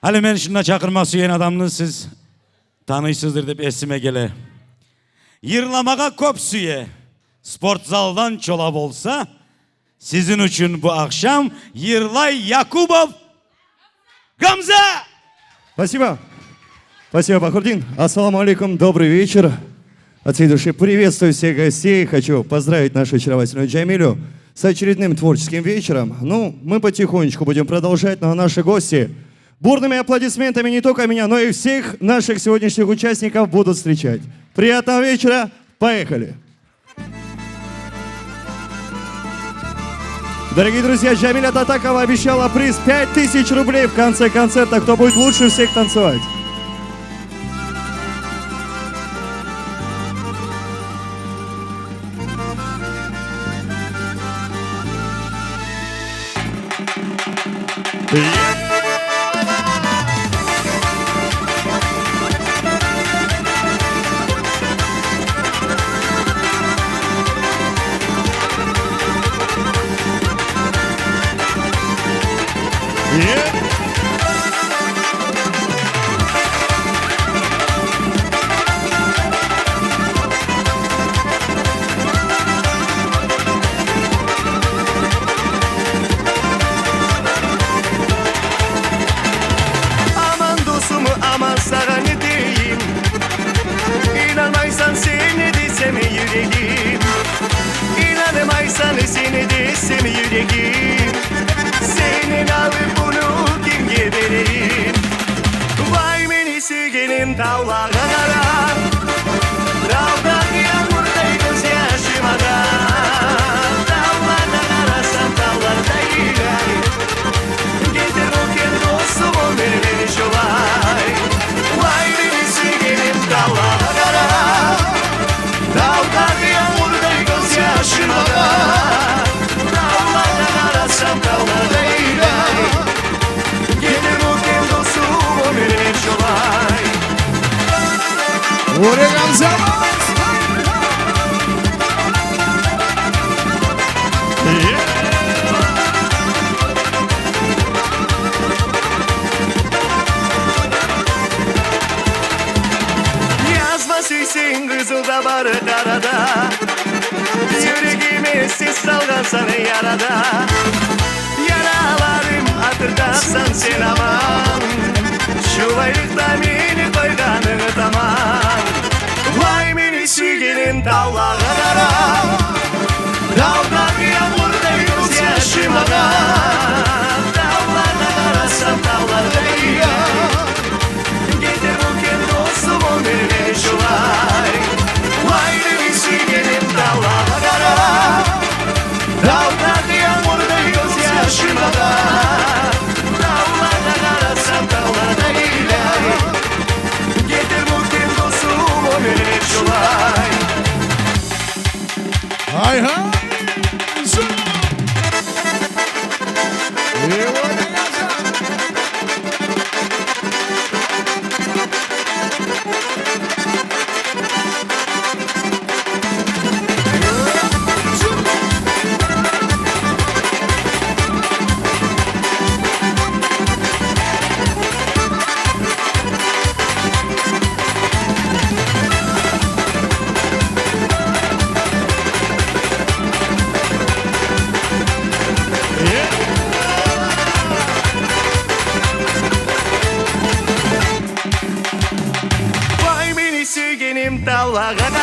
Hali men şunda çakırma suyen adamını siz tanıysızdır dep esime gele. Yırlamaga köp süye. Sport zaldan çola bolsa sizin için bu akşam Yıрлай Yakubov Гамза! Спасибо. Спасибо, Бахурдин. Ассаламу алейкум, добрый вечер. От всей души приветствую всех гостей. Хочу поздравить нашу очаровательную Джамилю с очередным творческим вечером. Ну, мы потихонечку будем продолжать, но наши гости бурными аплодисментами не только меня, но и всех наших сегодняшних участников будут встречать. Приятного вечера. Поехали. Дорогие друзья, Джамиля Татакова обещала приз 5000 рублей в конце концерта. Кто будет лучше всех танцевать? Vay beni sevgilim dallara